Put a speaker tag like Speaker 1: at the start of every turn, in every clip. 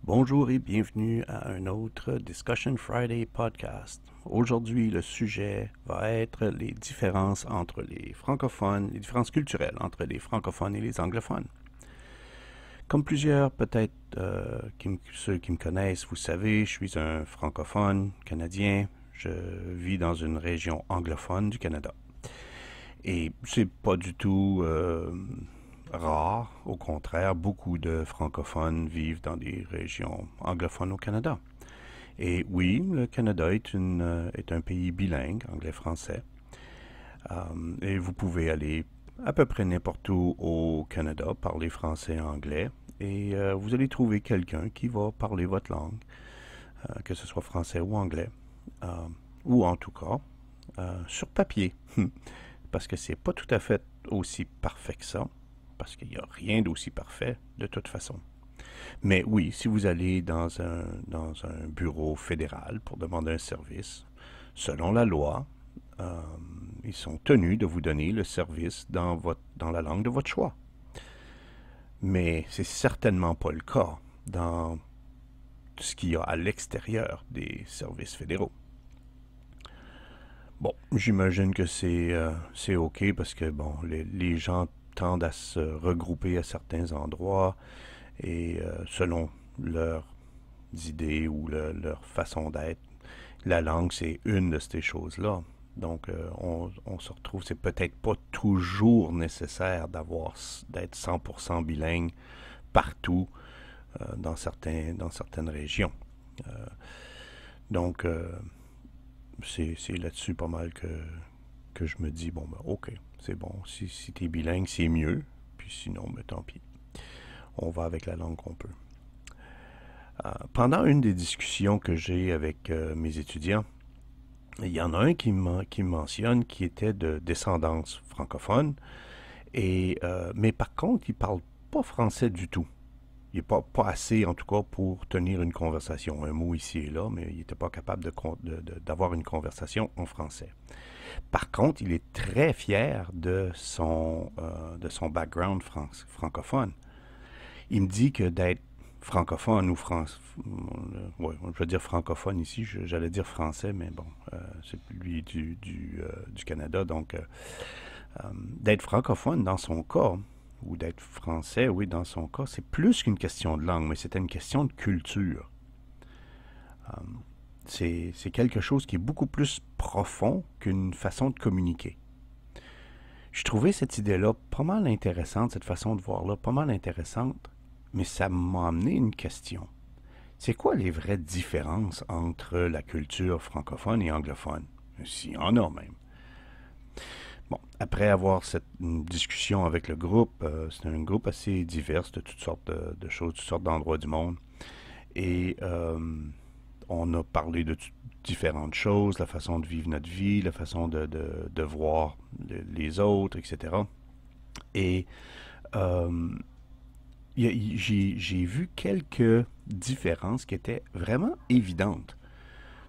Speaker 1: Bonjour et bienvenue à un autre Discussion Friday podcast. Aujourd'hui, le sujet va être les différences entre les francophones, les différences culturelles entre les francophones et les anglophones. Comme plusieurs, peut-être ceux qui me connaissent, vous savez, je suis un francophone canadien. Je vis dans une région anglophone du Canada. Et c'est pas du tout rare. Au contraire, beaucoup de francophones vivent dans des régions anglophones au Canada. Et oui, le Canada est un pays bilingue, anglais-français. Et vous pouvez aller à peu près n'importe où au Canada, parler français et anglais. Et vous allez trouver quelqu'un qui va parler votre langue, que ce soit français ou anglais, euh, ou en tout cas sur papier. Parce que c'est pas tout à fait aussi parfait que ça, parce qu'il n'y a rien d'aussi parfait de toute façon. Mais oui, si vous allez dans un bureau fédéral pour demander un service, selon la loi, euh, ils sont tenus de vous donner le service dans la langue de votre choix. Mais c'est certainement pas le cas dans ce qu'il y a à l'extérieur des services fédéraux. Bon, j'imagine que c'est OK parce que bon, les gens tendent à se regrouper à certains endroits et selon leurs idées ou leur façon d'être, la langue c'est une de ces choses-là. Donc on se retrouve, c'est peut-être pas toujours nécessaire d'être 100% bilingue partout dans certaines régions. Euh, donc c'est là-dessus pas mal que je me dis, bon, ben, OK, c'est bon. Si t'es bilingue, c'est mieux. Puis sinon, ben, tant pis. On va avec la langue qu'on peut. Pendant une des discussions que j'ai avec mes étudiants, il y en a un qui mentionne qui était de descendance francophone, mais par contre, il parle pas français du tout. Il n'est pas assez, en tout cas, pour tenir une conversation. Un mot ici et là, mais il n'était pas capable d'avoir une conversation en français. Par contre, il est très fier de son background francophone. Il me dit que d'être francophone ou ouais, je veux dire francophone ici, j'allais dire français, mais bon, c'est lui du Canada, donc d'être francophone dans son cas, ou d'être français, oui, dans son cas, c'est plus qu'une question de langue, mais c'était une question de culture. Euh, c'est quelque chose qui est beaucoup plus profond qu'une façon de communiquer. Je trouvais cette idée-là pas mal intéressante, cette façon de voir-là pas mal intéressante, mais ça m'a amené une question. C'est quoi les vraies différences entre la culture francophone et anglophone? S'il y en a même. Bon, après avoir cette discussion avec le groupe, c'est un groupe assez divers de toutes sortes de choses, toutes sortes d'endroits du monde. Et on a parlé de différentes choses, la façon de vivre notre vie, la façon de voir les autres, etc. Et euh, j'ai vu quelques différences qui étaient vraiment évidentes.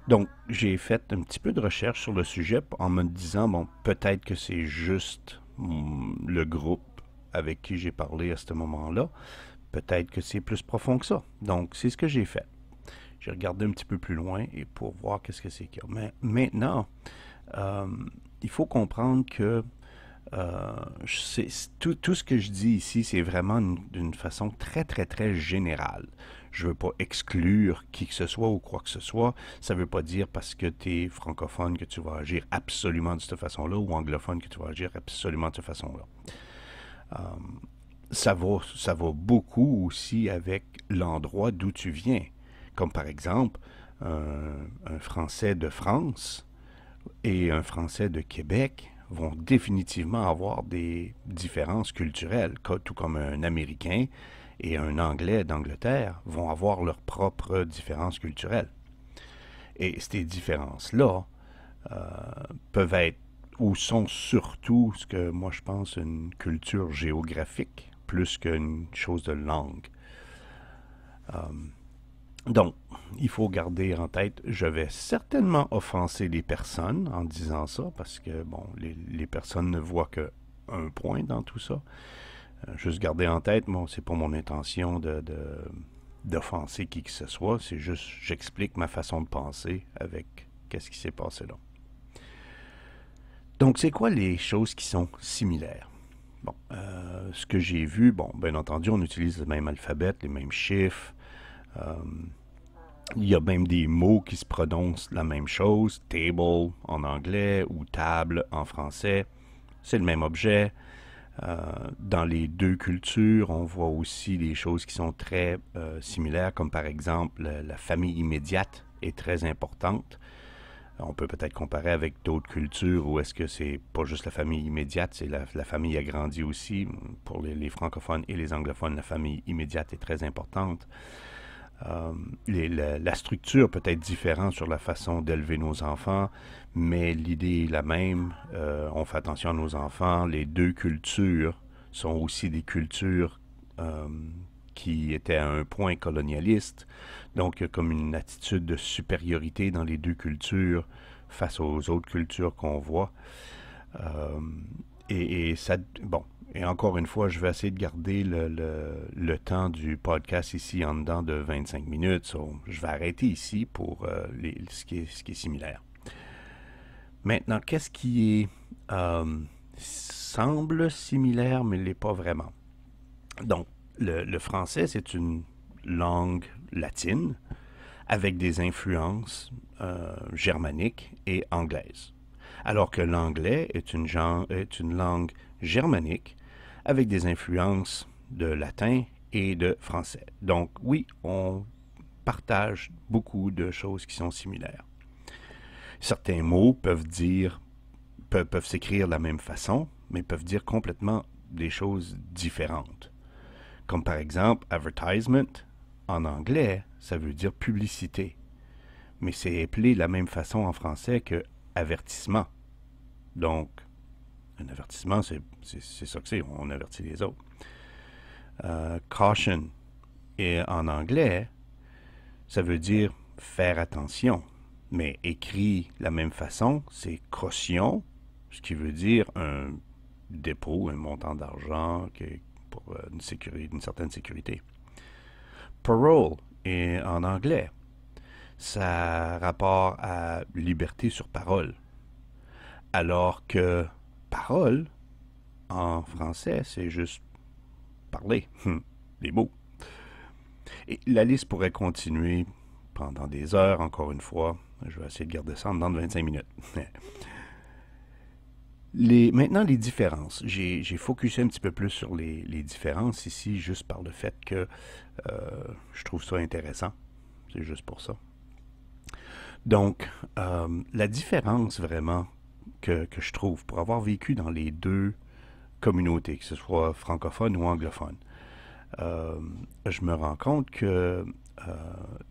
Speaker 1: Donc, j'ai fait un petit peu de recherche sur le sujet en me disant, bon, peut-être que c'est juste le groupe avec qui j'ai parlé à ce moment-là. Peut-être que c'est plus profond que ça. Donc, c'est ce que j'ai fait. J'ai regardé un petit peu plus loin et pour voir qu'est-ce que c'est qu'il y a. Mais maintenant, euh, il faut comprendre que tout ce que je dis ici, c'est vraiment d'une façon très, très, très générale. Je ne veux pas exclure qui que ce soit ou quoi que ce soit. Ça ne veut pas dire parce que tu es francophone que tu vas agir absolument de cette façon-là ou anglophone que tu vas agir absolument de cette façon-là. Euh, ça va beaucoup aussi avec l'endroit d'où tu viens. Comme par exemple, un Français de France et un Français de Québec vont définitivement avoir des différences culturelles, tout comme un Américain et un Anglais d'Angleterre vont avoir leurs propres différences culturelles. Et ces différences-là euh, peuvent être ou sont surtout ce que moi je pense une culture géographique plus qu'une chose de langue. Euh, donc, il faut garder en tête, je vais certainement offenser les personnes en disant ça, parce que, bon, les personnes ne voient que un point dans tout ça. Juste garder en tête, bon, c'est pas mon intention d'offenser qui que ce soit, c'est juste j'explique ma façon de penser avec qu'est-ce qui s'est passé là. Donc, c'est quoi les choses qui sont similaires? Bon, ce que j'ai vu, bon, bien entendu, on utilise le même alphabet, les mêmes chiffres. Euh, il y a même des mots qui se prononcent la même chose, table en anglais ou table en français. C'est le même objet. Dans les deux cultures, on voit aussi des choses qui sont très similaires, comme par exemple la famille immédiate est très importante. On peut peut-être comparer avec d'autres cultures où est-ce que c'est pas juste la famille immédiate, c'est la famille agrandie aussi. Pour les francophones et les anglophones, la famille immédiate est très importante. La structure peut être différente sur la façon d'élever nos enfants, mais l'idée est la même. On fait attention à nos enfants. Les deux cultures sont aussi des cultures qui étaient à un point colonialiste. Donc, il y a comme une attitude de supériorité dans les deux cultures face aux autres cultures qu'on voit. Euh, et ça, bon, et encore une fois, je vais essayer de garder le temps du podcast ici en dedans de 25 minutes. So, je vais arrêter ici pour ce qui est similaire. Maintenant, qu'est-ce qui est semble similaire, mais ne l'est pas vraiment? Donc, le français, c'est une langue latine avec des influences germaniques et anglaises. Alors que l'anglais est une langue germanique avec des influences de latin et de français. Donc oui, on partage beaucoup de choses qui sont similaires. Certains mots peuvent s'écrire de la même façon, mais peuvent dire complètement des choses différentes. Comme par exemple, advertisement, en anglais, ça veut dire publicité. Mais c'est appelé de la même façon en français que avertissement. Donc, un avertissement, c'est ça que c'est, on avertit les autres. Caution, et en anglais, ça veut dire faire attention. Mais écrit de la même façon, c'est caution, ce qui veut dire un dépôt, un montant d'argent pour une certaine sécurité. Parole, et en anglais, ça a rapport à liberté sur parole. Alors que parole, en français, c'est juste parler, des mots. Et la liste pourrait continuer pendant des heures, encore une fois. Je vais essayer de garder ça en dedans de 25 minutes. Maintenant, les différences. J'ai focusé un petit peu plus sur les différences ici, juste par le fait que je trouve ça intéressant. C'est juste pour ça. Donc, la différence vraiment que je trouve, pour avoir vécu dans les deux communautés, que ce soit francophone ou anglophone, je me rends compte que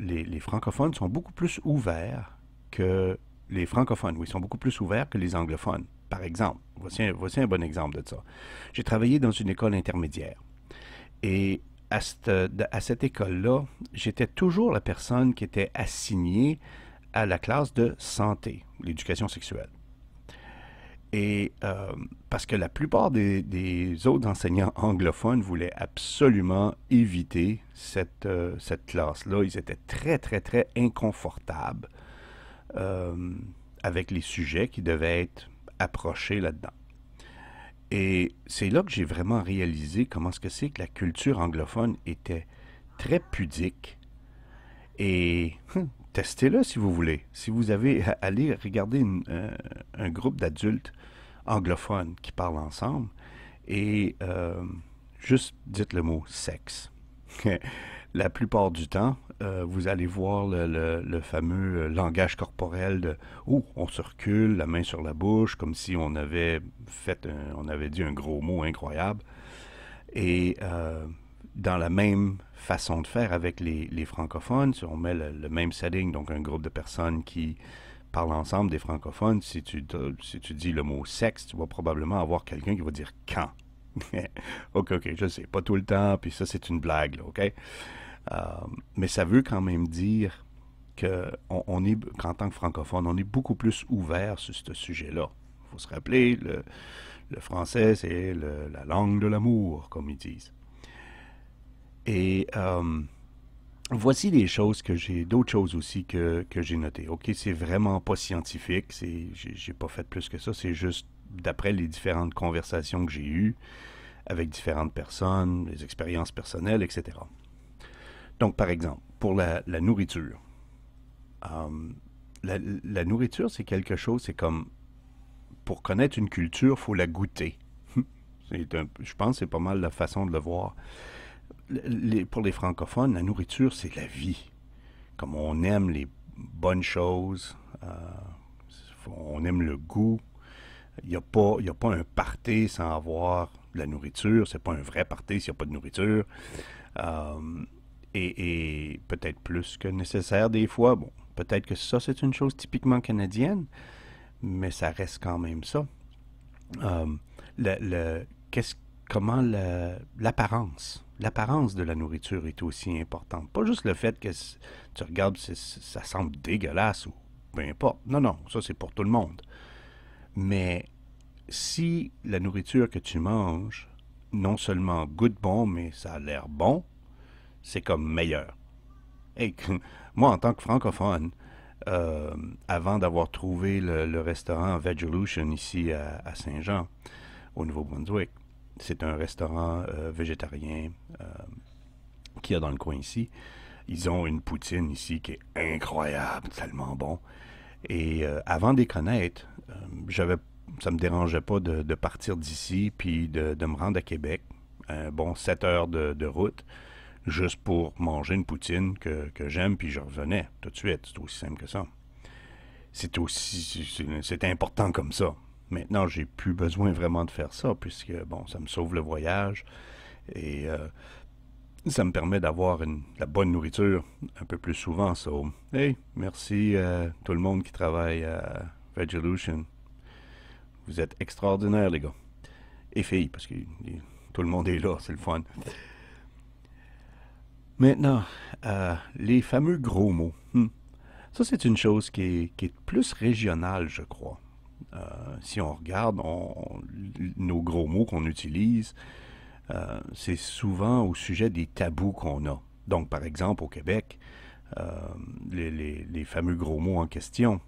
Speaker 1: les francophones sont beaucoup plus ouverts que les francophones. Oui, sont beaucoup plus ouverts que les anglophones. Par exemple, voici un bon exemple de ça. J'ai travaillé dans une école intermédiaire. Et à cette école-là, j'étais toujours la personne qui était assignée à la classe de santé, l'éducation sexuelle. Et parce que la plupart des autres enseignants anglophones voulaient absolument éviter cette classe-là. Ils étaient très, très, très inconfortables avec les sujets qui devaient être approchés là-dedans. Et c'est là que j'ai vraiment réalisé comment est-ce que c'est que la culture anglophone était très pudique. Et testez-le si vous voulez. Si vous avez allé regarder un groupe d'adultes anglophones qui parlent ensemble et juste dites le mot sexe. La plupart du temps, vous allez voir le fameux langage corporel de on se recule, la main sur la bouche, comme si on avait on avait dit un gros mot incroyable. Et dans la même façon de faire avec les francophones, si on met le même setting, donc un groupe de personnes qui parlent ensemble, des francophones, si tu dis le mot sexe, tu vas probablement avoir quelqu'un qui va dire quand. ok, je sais, pas tout le temps, puis ça c'est une blague, là, ok? Mais ça veut quand même dire qu'en tant que francophone, on est beaucoup plus ouvert sur ce sujet-là. Il faut se rappeler, le français, c'est la langue de l'amour, comme ils disent. Et Voici des choses que j'ai, d'autres choses aussi que j'ai notées. OK, c'est vraiment pas scientifique, j'ai pas fait plus que ça, c'est juste d'après les différentes conversations que j'ai eues avec différentes personnes, les expériences personnelles, etc. Donc, par exemple, pour la nourriture. Euh, la nourriture, c'est quelque chose, c'est comme, pour connaître une culture, il faut la goûter. Je pense que c'est pas mal la façon de le voir. Pour les francophones, la nourriture, c'est la vie. Comme on aime les bonnes choses, on aime le goût. Il y a pas un party sans avoir de la nourriture. C'est pas un vrai party s'il n'y a pas de nourriture. Euh, et peut-être plus que nécessaire des fois. Bon, peut-être que ça, c'est une chose typiquement canadienne, mais ça reste quand même ça. Euh, le, le- qu'est-ce, comment l'apparence de la nourriture est aussi importante. Pas juste le fait que tu regardes, ça semble dégueulasse ou peu importe. Non, non, ça c'est pour tout le monde. Mais si la nourriture que tu manges non seulement goûte bon, mais ça a l'air bon, c'est comme meilleur. Hey, moi, en tant que francophone, euh, avant d'avoir trouvé le restaurant Vegelution ici à Saint-Jean, au Nouveau-Brunswick, c'est un restaurant végétarien qu'il y a dans le coin ici. Ils ont une poutine ici qui est incroyable, tellement bon. Et avant de les connaître, ça me dérangeait pas de partir d'ici puis de me rendre à Québec, un bon 7 heures de route, juste pour manger une poutine que j'aime, puis je revenais tout de suite. C'est aussi simple que ça. C'est important comme ça. Maintenant, j'ai plus besoin vraiment de faire ça, puisque, bon, ça me sauve le voyage et ça me permet d'avoir la bonne nourriture un peu plus souvent. So, hey, merci tout le monde qui travaille à Vegelution. Vous êtes extraordinaires, les gars. Et filles, parce que tout le monde est là, c'est le fun. Maintenant, les fameux gros mots. Ça, c'est une chose qui est plus régionale, je crois. Si on regarde nos gros mots qu'on utilise, c'est souvent au sujet des tabous qu'on a. Donc, par exemple, au Québec, euh, les fameux gros mots en question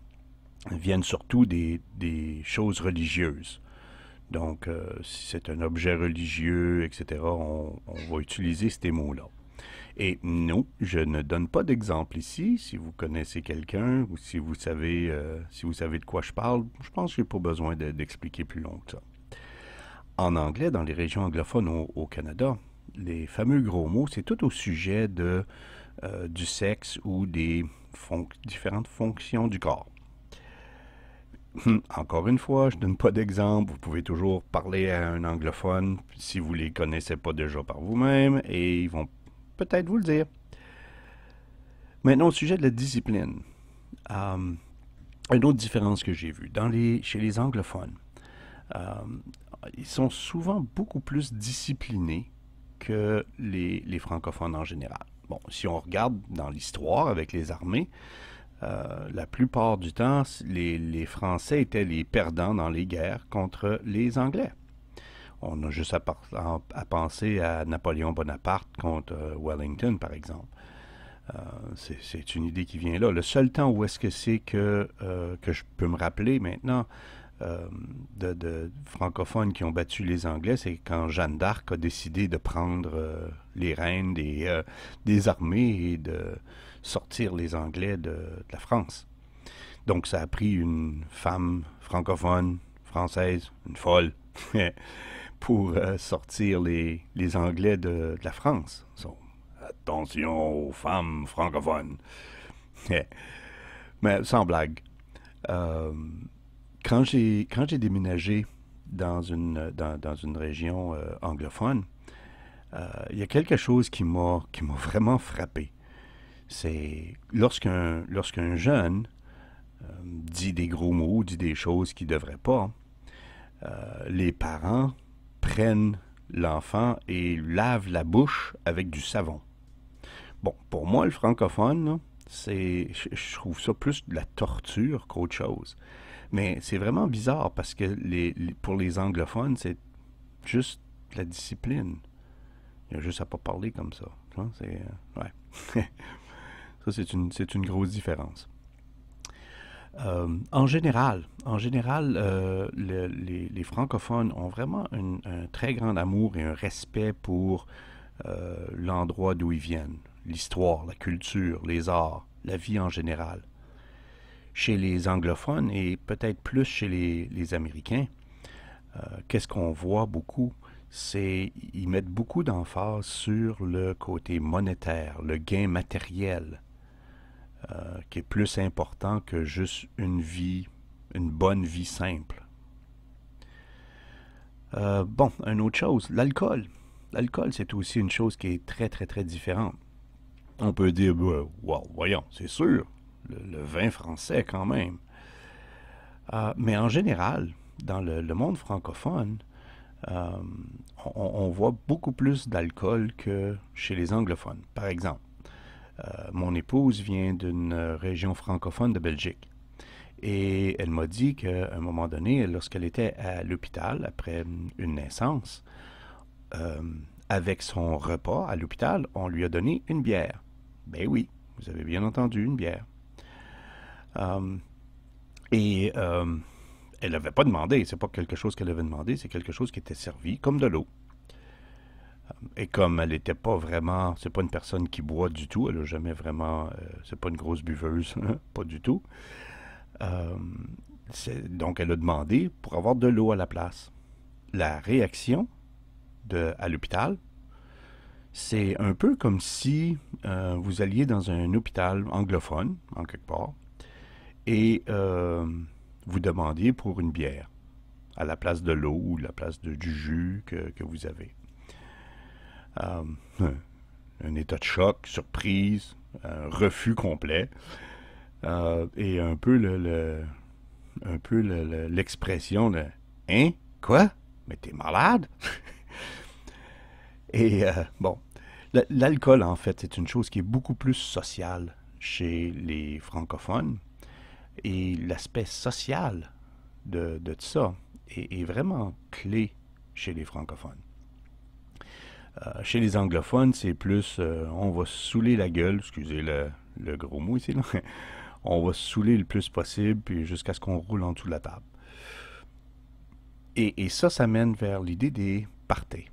Speaker 1: viennent surtout des choses religieuses. Donc, si c'est un objet religieux, etc., on va utiliser ces mots-là. Et non, je ne donne pas d'exemple ici. Si vous connaissez quelqu'un ou si vous savez de quoi je parle, je pense que j'ai pas besoin d'expliquer plus long que ça. En anglais, dans les régions anglophones au Canada, les fameux gros mots, c'est tout au sujet du sexe ou des différentes fonctions du corps. Encore une fois, je ne donne pas d'exemple. Vous pouvez toujours parler à un anglophone si vous ne les connaissez pas déjà par vous-même et ils vont peut-être vous le dire. Maintenant, au sujet de la discipline. Euh, une autre différence que j'ai vue chez les anglophones, euh, ils sont souvent beaucoup plus disciplinés que les francophones en général. Bon, si on regarde dans l'histoire avec les armées, la plupart du temps, les Français étaient les perdants dans les guerres contre les Anglais. On a juste à penser à Napoléon Bonaparte contre Wellington, par exemple. C'est une idée qui vient là. Le seul temps où est-ce que c'est que je peux me rappeler maintenant euh, de francophones qui ont battu les Anglais, c'est quand Jeanne d'Arc a décidé de prendre les rênes des armées et de sortir les Anglais de la France. Donc ça a pris une femme francophone, française, une folle, pour sortir les Anglais de la France. So, attention aux femmes francophones. Mais sans blague, euh, quand j'ai déménagé dans une région anglophone, il y a quelque chose qui m'a vraiment frappé. C'est lorsqu'un jeune dit des gros mots, dit des choses qu'il ne devrait pas, les parents prennent l'enfant et lavent la bouche avec du savon. Bon, pour moi, le francophone, là, je trouve ça plus de la torture qu'autre chose. Mais c'est vraiment bizarre parce que pour les anglophones, c'est juste de la discipline. Il y a juste à pas parler comme ça. Hein, ouais. Ça, c'est une grosse différence. Les francophones ont vraiment un très grand amour et un respect pour l'endroit d'où ils viennent, l'histoire, la culture, les arts, la vie en général. Chez les anglophones et peut-être plus chez les Américains, qu'est-ce qu'on voit beaucoup? C'est ils mettent beaucoup d'emphase sur le côté monétaire, le gain matériel, qui est plus important que juste une bonne vie simple. Bon, une autre chose, l'alcool. L'alcool, c'est aussi une chose qui est très, très, très différente. On peut dire, wow, voyons, c'est sûr, le vin français quand même. Mais en général, dans le monde francophone, euh, on voit beaucoup plus d'alcool que chez les anglophones. Par exemple, mon épouse vient d'une région francophone de Belgique. Et elle m'a dit qu'à un moment donné, lorsqu'elle était à l'hôpital après une naissance, euh, avec son repas à l'hôpital, on lui a donné une bière. Ben oui, vous avez bien entendu, une bière. Euh, et elle n'avait pas demandé, c'est pas quelque chose qu'elle avait demandé, c'est quelque chose qui était servi comme de l'eau. Et comme elle n'était pas vraiment, c'est pas une personne qui boit du tout, elle a jamais vraiment, c'est pas une grosse buveuse, pas du tout. Euh, donc elle a demandé pour avoir de l'eau à la place. La réaction à l'hôpital, c'est un peu comme si vous alliez dans un hôpital anglophone, en quelque part, et vous demandiez pour une bière, à la place de l'eau ou à la place du jus que vous avez. Euh, un état de choc, surprise, un refus complet, et un peu l'expression de Hein? Quoi? Mais t'es malade? Et bon, l'alcool, en fait, c'est une chose qui est beaucoup plus sociale chez les francophones. Et l'aspect social de ça est vraiment clé chez les francophones. Chez les anglophones, c'est plus on va se saouler la gueule, excusez le gros mot ici, là. On va se saouler le plus possible, puis jusqu'à ce qu'on roule en dessous de la table. Et ça mène vers l'idée des parties.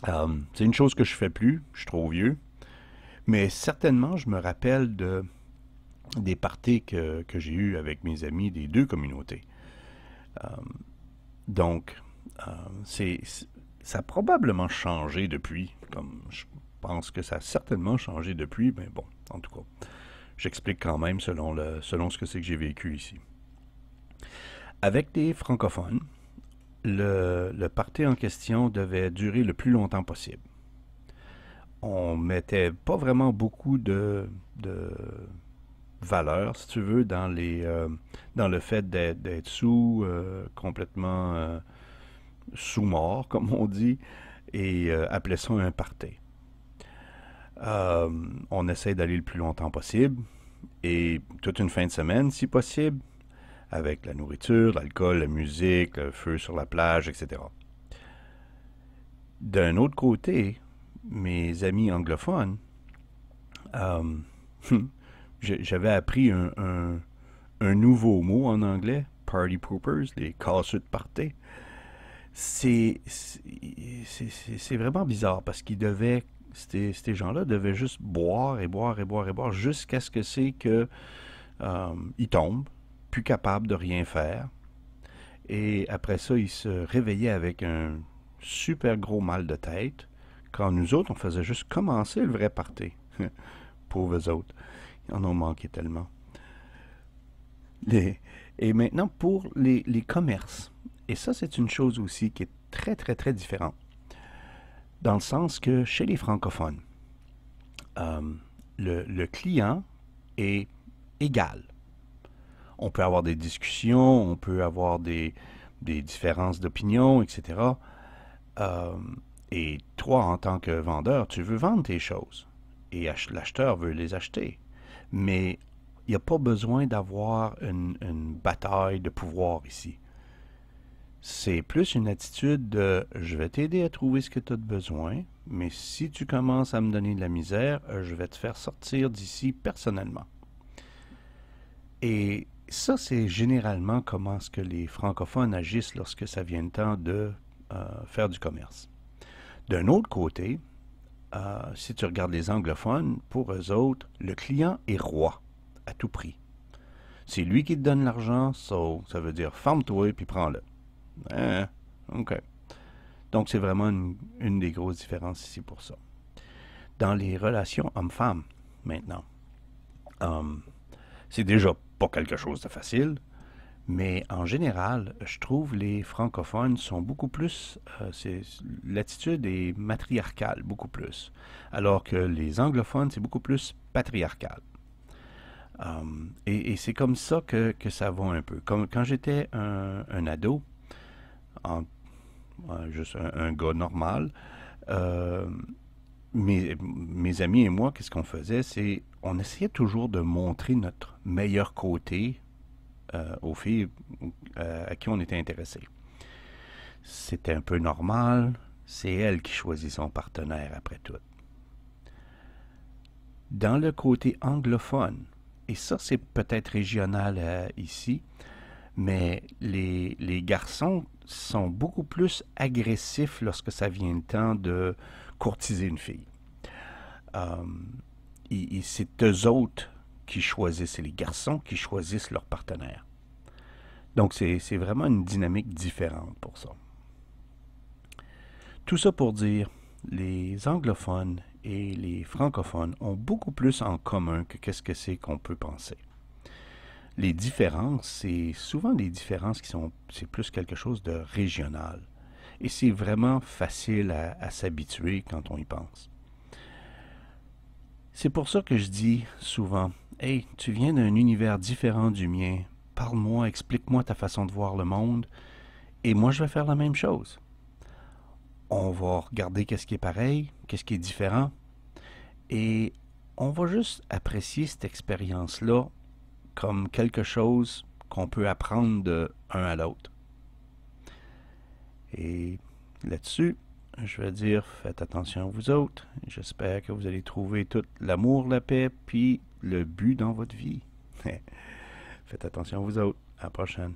Speaker 1: C'est une chose que je fais plus, je suis trop vieux, mais certainement je me rappelle des parties que j'ai eues avec mes amis des deux communautés. Euh, donc, euh, c'est, ça a probablement changé depuis, comme je pense que ça a certainement changé depuis, mais bon, en tout cas, j'explique quand même selon ce que c'est que j'ai vécu ici. Avec des francophones, le party en question devait durer le plus longtemps possible. On mettait pas vraiment beaucoup de valeur, si tu veux, dans le fait d'être sous, complètement sous-mort, comme on dit, et appelait ça un party. Euh, on essaie d'aller le plus longtemps possible, et toute une fin de semaine, si possible, avec la nourriture, l'alcool, la musique, le feu sur la plage, etc. D'un autre côté, mes amis anglophones, euh, j'avais appris un nouveau mot en anglais, party poopers, les casseux de party. C'est vraiment bizarre parce ces gens-là devaient juste boire et boire et boire et boire jusqu'à ce que c'est que ils tombent, plus capables de rien faire. Et après ça, ils se réveillaient avec un super gros mal de tête. Quand nous autres, on faisait juste commencer le vrai party. Pauvres autres. Ils en ont manqué tellement. Les- Et maintenant, pour les commerces. Et ça, c'est une chose aussi qui est très, très, très différente. Dans le sens que chez les francophones, euh, le client est égal. On peut avoir des discussions, on peut avoir des différences d'opinion, etc. Euh, et toi, en tant que vendeur, tu veux vendre tes choses. Et l'acheteur veut les acheter. Mais il n'y a pas besoin d'avoir une bataille de pouvoir ici. C'est plus une attitude de je vais t'aider à trouver ce que tu as de besoin, mais si tu commences à me donner de la misère, je vais te faire sortir d'ici personnellement. Et ça, c'est généralement comment ce que les francophones agissent lorsque ça vient le temps de faire du commerce. D'un autre côté, si tu regardes les anglophones, pour eux autres, le client est roi à tout prix. C'est lui qui te donne l'argent, ça veut dire ferme-toi et puis prends-le. Hein? OK. Donc, c'est vraiment une des grosses différences ici pour ça. Dans les relations hommes-femmes, maintenant, euh, c'est déjà pas quelque chose de facile, mais en général, je trouve les francophones sont beaucoup plus, l'attitude est matriarcale, beaucoup plus, alors que les anglophones, c'est beaucoup plus patriarcal. Et c'est comme ça que ça va un peu. Comme quand j'étais un ado, en, juste un gars normal, euh, mes amis et moi, qu'est-ce qu'on faisait, c'est on essayait toujours de montrer notre meilleur côté aux filles à qui on était intéressé. C'était un peu normal, c'est elle qui choisit son partenaire après tout. Dans le côté anglophone, et ça c'est peut-être régional ici, mais les garçons sont beaucoup plus agressifs lorsque ça vient le temps de courtiser une fille. Euh, c'est eux autres qui choisissent, c'est les garçons qui choisissent leur partenaire. Donc c'est vraiment une dynamique différente pour ça. Tout ça pour dire, les anglophones et les francophones ont beaucoup plus en commun que qu'est-ce que c'est qu'on peut penser. Les différences, c'est souvent des différences c'est plus quelque chose de régional. Et c'est vraiment facile à s'habituer quand on y pense. C'est pour ça que je dis souvent, hey, tu viens d'un univers différent du mien, parle-moi, explique-moi ta façon de voir le monde, et moi je vais faire la même chose. On va regarder qu'est-ce qui est pareil, qu'est-ce qui est différent, et on va juste apprécier cette expérience-là comme quelque chose qu'on peut apprendre de un à l'autre. Et là-dessus, je vais dire, faites attention à vous autres. J'espère que vous allez trouver tout l'amour, la paix, puis le but dans votre vie. Faites attention à vous autres. À la prochaine.